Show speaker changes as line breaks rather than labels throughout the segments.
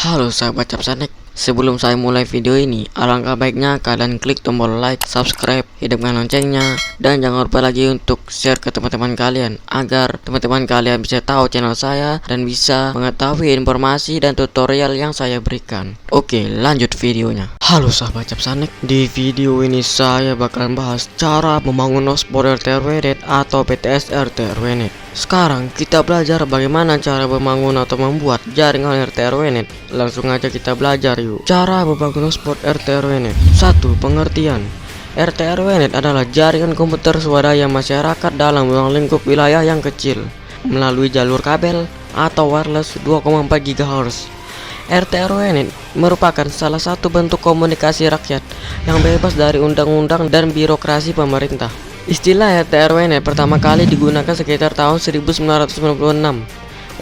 Halo sahabat Capsanek, sebelum saya mulai video ini, alangkah baiknya kalian klik tombol like, subscribe, hidupkan loncengnya, dan jangan lupa lagi untuk share ke teman-teman kalian agar teman-teman kalian bisa tahu channel saya dan bisa mengetahui informasi dan tutorial yang saya berikan. Oke, lanjut videonya. Halo sahabat Capsanek, di video ini saya bakal bahas cara membangun hotspot RT/RWNet atau BTS RT/RWNet. Sekarang kita belajar bagaimana cara membangun atau membuat jaringan RT/RWNet. Langsung aja kita belajar yuk. Cara membangun hotspot RT/RWNet. 1. Pengertian. RT/RWNet adalah jaringan komputer swadaya masyarakat dalam ruang lingkup wilayah yang kecil melalui jalur kabel atau wireless 2,4 GHz. RT/RWNet merupakan salah satu bentuk komunikasi rakyat yang bebas dari undang-undang dan birokrasi pemerintah. Istilah RT/RWNet pertama kali digunakan sekitar tahun 1996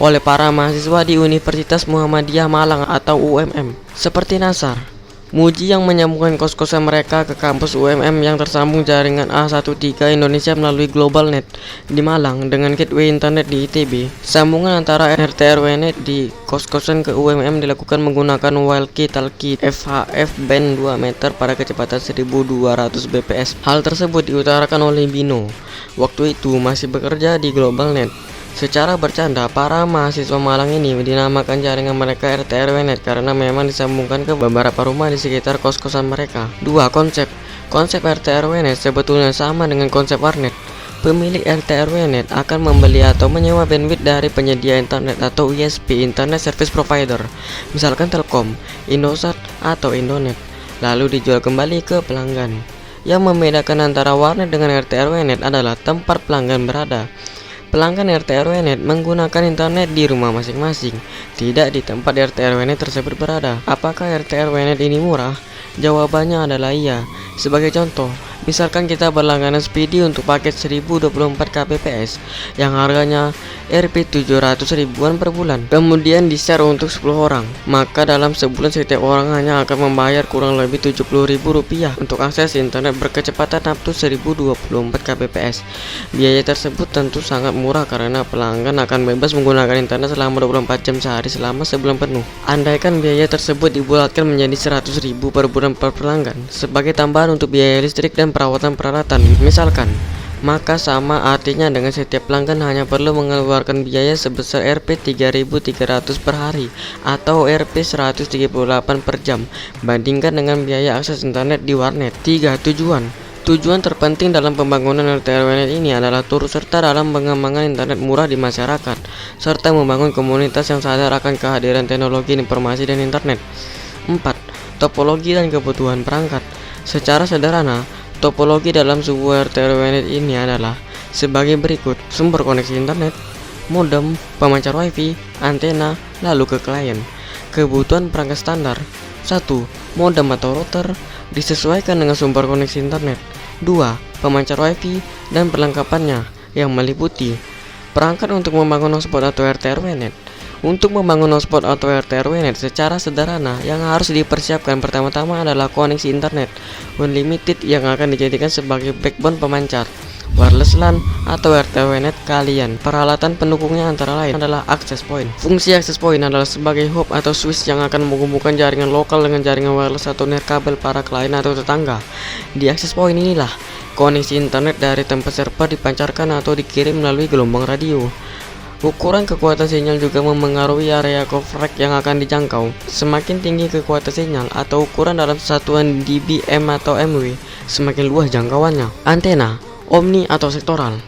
oleh para mahasiswa di Universitas Muhammadiyah Malang atau UMM, seperti Nasar Muji yang menyambungkan kos-kosan mereka ke kampus UMM yang tersambung jaringan A13 Indonesia melalui GlobalNet di Malang dengan gateway internet di ITB. Sambungan antara RT/RWNet di kos-kosan ke UMM dilakukan menggunakan walkie-talkie VHF band 2 meter pada kecepatan 1200 bps. Hal tersebut diutarakan oleh Bino. Waktu itu masih bekerja di GlobalNet. Secara bercanda, para mahasiswa Malang ini dinamakan jaringan mereka RT/RWNet karena memang disambungkan ke beberapa rumah di sekitar kos-kosan mereka. 2. Konsep RT/RWNet sebetulnya sama dengan konsep warnet. Pemilik RT/RWNet akan membeli atau menyewa bandwidth dari penyedia internet atau ISP, Internet Service Provider, misalkan Telkom, Indosat, atau Indonet, lalu dijual kembali ke pelanggan. Yang membedakan antara warnet dengan RT/RWNet adalah tempat pelanggan berada. Pelanggan RT/RWNet menggunakan internet di rumah masing-masing, tidak di tempat RT/RWNet tersebut berada. Apakah RT/RWNet ini murah? Jawabannya adalah iya. Sebagai contoh, misalkan kita berlangganan Speedy untuk paket 1024 kbps yang harganya Rp 700 ribuan per bulan, kemudian di-share untuk 10 orang, maka dalam sebulan setiap orang hanya akan membayar kurang lebih Rp70.000 untuk akses internet berkecepatan up to 1024 kbps. Biaya tersebut tentu sangat murah karena pelanggan akan bebas menggunakan internet selama 24 jam sehari selama sebulan penuh. Andaikan biaya tersebut dibulatkan menjadi 100.000 per bulan per pelanggan sebagai tambahan untuk biaya listrik dan perawatan peralatan misalkan, maka sama artinya dengan setiap pelanggan hanya perlu mengeluarkan biaya sebesar Rp 3.300 per hari atau Rp 138 per jam, bandingkan dengan biaya akses internet di warnet. 3. Tujuan terpenting dalam pembangunan RT/RWNet ini adalah turut serta dalam pengembangan internet murah di masyarakat serta membangun komunitas yang sadar akan kehadiran teknologi informasi dan internet. 4. Topologi dan kebutuhan perangkat. Secara sederhana, topologi dalam sebuah RT/RWNet ini adalah sebagai berikut: sumber koneksi internet, modem, pemancar wifi, antena, lalu ke klien. Kebutuhan perangkat standar. 1. Modem atau router disesuaikan dengan sumber koneksi internet. 2. Pemancar wifi dan perlengkapannya yang meliputi perangkat untuk membangun hotspot atau RT/RWNet. Untuk membangun hotspot atau RT/RWNet secara sederhana, yang harus dipersiapkan pertama-tama adalah koneksi internet unlimited yang akan dijadikan sebagai backbone pemancar, wireless LAN atau RT/RWNet kalian. Peralatan pendukungnya antara lain adalah access point. Fungsi access point adalah sebagai hub atau switch yang akan menghubungkan jaringan lokal dengan jaringan wireless atau nirkabel para klien atau tetangga. Di access point inilah koneksi internet dari tempat server dipancarkan atau dikirim melalui gelombang radio. Ukuran kekuatan sinyal juga memengaruhi area coverage yang akan dijangkau. Semakin tinggi kekuatan sinyal atau ukuran dalam satuan dBm atau mW, semakin luas jangkauannya. Antena omni atau sektoral.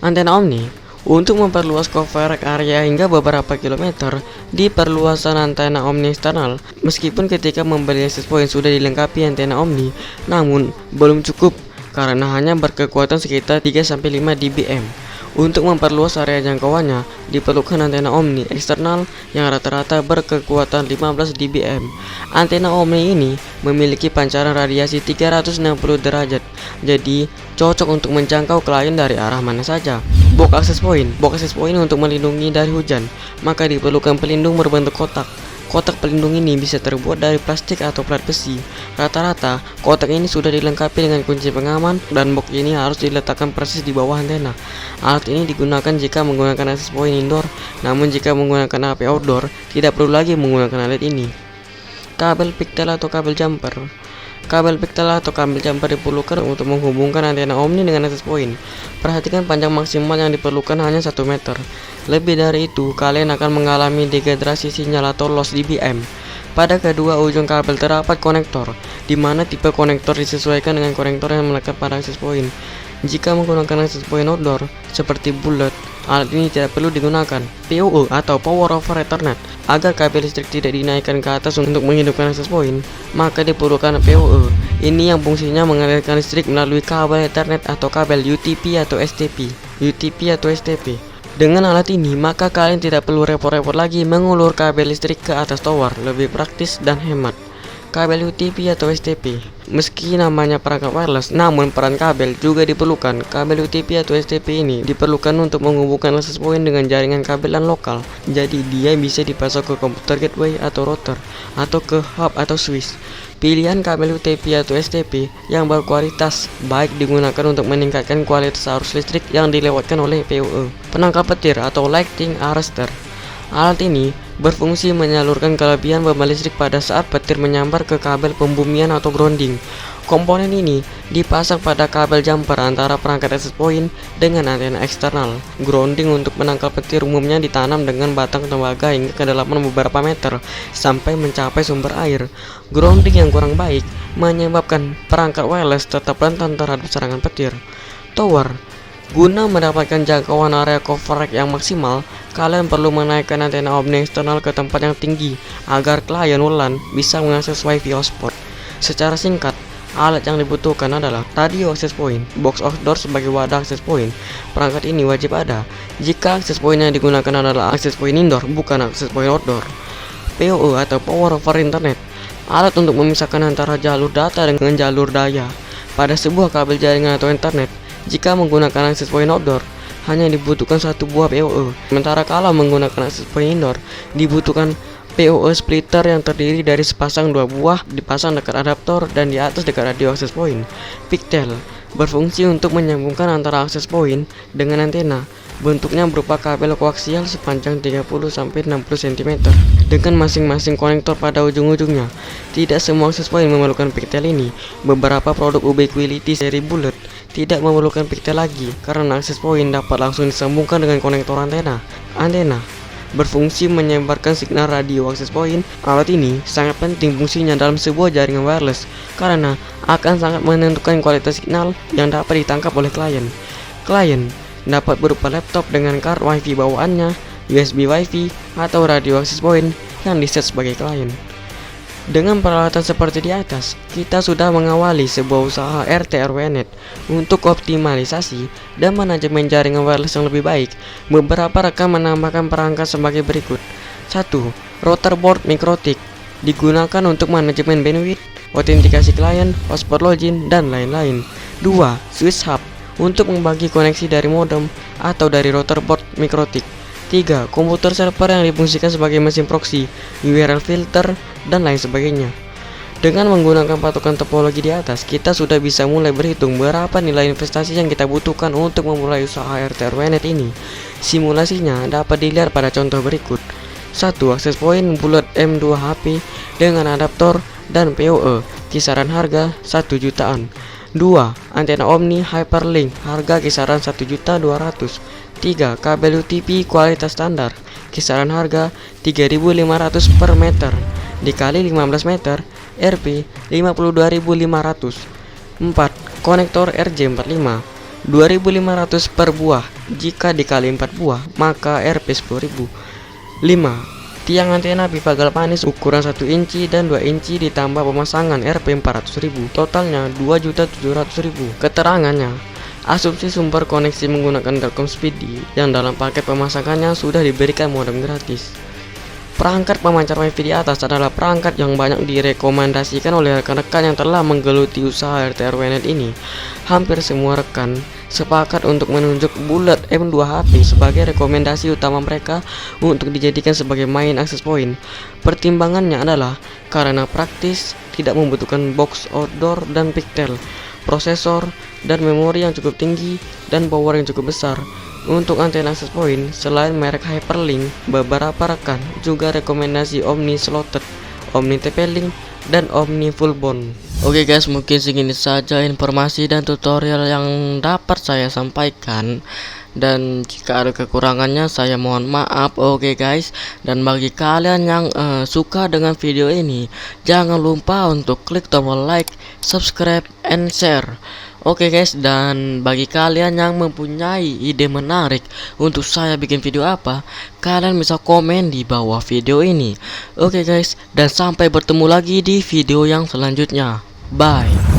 Antena omni untuk memperluas coverage area hingga beberapa kilometer di perluasan antena omni eksternal. Meskipun ketika membeli access point sudah dilengkapi antena omni, namun belum cukup karena hanya berkekuatan sekitar 3-5 dBm. Untuk memperluas area jangkauannya, diperlukan antena omni eksternal yang rata-rata berkekuatan 15 dBm. Antena omni ini memiliki pancaran radiasi 360 derajat, jadi cocok untuk menjangkau klien dari arah mana saja. Box access point untuk melindungi dari hujan, maka diperlukan pelindung berbentuk kotak Kotak pelindung ini bisa terbuat dari plastik atau plat besi. Rata-rata, kotak ini sudah dilengkapi dengan kunci pengaman dan box ini harus diletakkan persis di bawah antena. Alat ini digunakan jika menggunakan access point indoor, namun jika menggunakan HP outdoor, tidak perlu lagi menggunakan alat ini. Kabel pigtail atau kabel jumper. Kabel pigtail atau kabel jumper diperlukan untuk menghubungkan antena Omni dengan access point. Perhatikan panjang maksimal yang diperlukan hanya 1 meter. Lebih dari itu, kalian akan mengalami degenerasi sinyal atau loss dBm. Pada kedua ujung kabel terdapat konektor, di mana tipe konektor disesuaikan dengan konektor yang melekat pada access point. Jika menggunakan access point outdoor, seperti bulat, alat ini tidak perlu digunakan. PoE atau Power over Ethernet. Agar kabel listrik tidak dinaikkan ke atas untuk menghidupkan access point, maka diperlukan PoE. Ini yang fungsinya mengalirkan listrik melalui kabel Ethernet atau kabel UTP atau STP. Dengan alat ini, maka kalian tidak perlu repot-repot lagi mengulur kabel listrik ke atas tower, lebih praktis dan hemat. Kabel UTP atau STP. Meski namanya perangkat wireless, namun peran kabel juga diperlukan. Kabel UTP atau STP ini diperlukan untuk menghubungkan access point dengan jaringan kabelan lokal. Jadi dia bisa dipasok ke komputer gateway atau router, atau ke hub atau switch. Pilihan kabel UTP atau STP yang berkualitas baik digunakan untuk meningkatkan kualitas arus listrik yang dilewatkan oleh PoE. Penangkap petir atau lighting arrestor. Alat ini berfungsi menyalurkan kelebihan beban listrik pada saat petir menyambar ke kabel pembumian atau grounding. Komponen ini dipasang pada kabel jumper antara perangkat access point dengan antena eksternal. Grounding untuk menangkal petir umumnya ditanam dengan batang tembaga hingga kedalaman beberapa meter sampai mencapai sumber air. Grounding yang kurang baik menyebabkan perangkat wireless tetap rentan terhadap serangan petir. Tower. Guna mendapatkan jangkauan area coverage yang maksimal, kalian perlu menaikkan antena Omni eksternal ke tempat yang tinggi agar klien WLAN bisa mengakses WiFi hotspot. Secara singkat, alat yang dibutuhkan adalah radio access point, box outdoor sebagai wadah access point. Perangkat ini wajib ada jika access point yang digunakan adalah access point indoor, bukan access point outdoor. PoE atau Power over Internet, alat untuk memisahkan antara jalur data dengan jalur daya pada sebuah kabel jaringan atau internet. Jika menggunakan access point outdoor, hanya dibutuhkan satu buah PoE. Sementara kalau menggunakan access point indoor, dibutuhkan PoE splitter yang terdiri dari sepasang 2 buah dipasang dekat adaptor dan di atas dekat radio access point. Pigtail berfungsi untuk menyambungkan antara access point dengan antena. Bentuknya berupa kabel koaksial sepanjang 30-60 cm dengan masing-masing konektor pada ujung-ujungnya. Tidak semua access point memerlukan pigtail ini. Beberapa produk Ubiquiti seri bulat tidak memerlukan pigtail lagi karena access point dapat langsung disambungkan dengan konektor antena. Antena berfungsi menyebarkan signal radio access point. Alat ini sangat penting fungsinya dalam sebuah jaringan wireless karena akan sangat menentukan kualitas signal yang dapat ditangkap oleh klien. Klien dapat berupa laptop dengan card WiFi bawaannya, USB WiFi, atau radio access point yang diset sebagai klien. Dengan peralatan seperti di atas, kita sudah mengawali sebuah usaha RT/RW-NET untuk optimalisasi dan manajemen jaringan wireless yang lebih baik. Beberapa rekan menambahkan perangkat sebagai berikut. 1. Router board MikroTik digunakan untuk manajemen bandwidth, autentikasi klien, hotspot login, dan lain-lain. 2. Switch hub untuk membagi koneksi dari modem atau dari router board MikroTik. 3. Komputer server yang difungsikan sebagai mesin proxy, URL filter, dan lain sebagainya. Dengan menggunakan patokan topologi di atas, kita sudah bisa mulai berhitung berapa nilai investasi yang kita butuhkan untuk memulai usaha RT/RW-NET ini. Simulasinya dapat dilihat pada contoh berikut. 1. Access point bulat M2 HP dengan adaptor dan PoE, kisaran harga 1 jutaan. 2. Antena Omni Hyperlink, harga kisaran 1.200.000. 3. Kabel UTP kualitas standar, kisaran harga 3.500 per meter dikali 15 meter, Rp 52.500. 4. Konektor RJ45, 2.500 per buah. Jika dikali 4 buah, maka Rp 10.000. 5. Tiang antena pipa galvanis ukuran 1 inci dan 2 inci ditambah pemasangan Rp 400.000. Totalnya 2.700.000. Keterangannya, asumsi sumber koneksi menggunakan Telkom Speedy yang dalam paket pemasangannya sudah diberikan modem gratis. Perangkat pemancar WiFi di atas adalah perangkat yang banyak direkomendasikan oleh rekan-rekan yang telah menggeluti usaha RT/RW-NET ini. Hampir semua rekan sepakat untuk menunjuk bulat M2HP sebagai rekomendasi utama mereka untuk dijadikan sebagai main access point. Pertimbangannya adalah karena praktis, tidak membutuhkan box outdoor dan pixel, prosesor dan memori yang cukup tinggi, dan power yang cukup besar. Untuk antena access point, selain merek Hyperlink, beberapa rekan juga rekomendasi Omni Slotted, Omni TP-Link, dan Omni Full Bond. Oke guys, mungkin segini saja informasi dan tutorial yang dapat saya sampaikan. Dan jika ada kekurangannya saya mohon maaf. Oke guys, dan bagi kalian yang suka dengan video ini, jangan lupa untuk klik tombol like, subscribe, and share. Oke guys, dan bagi kalian yang mempunyai ide menarik untuk saya bikin video apa, kalian bisa komen di bawah video ini. Oke guys, dan sampai bertemu lagi di video yang selanjutnya. Bye.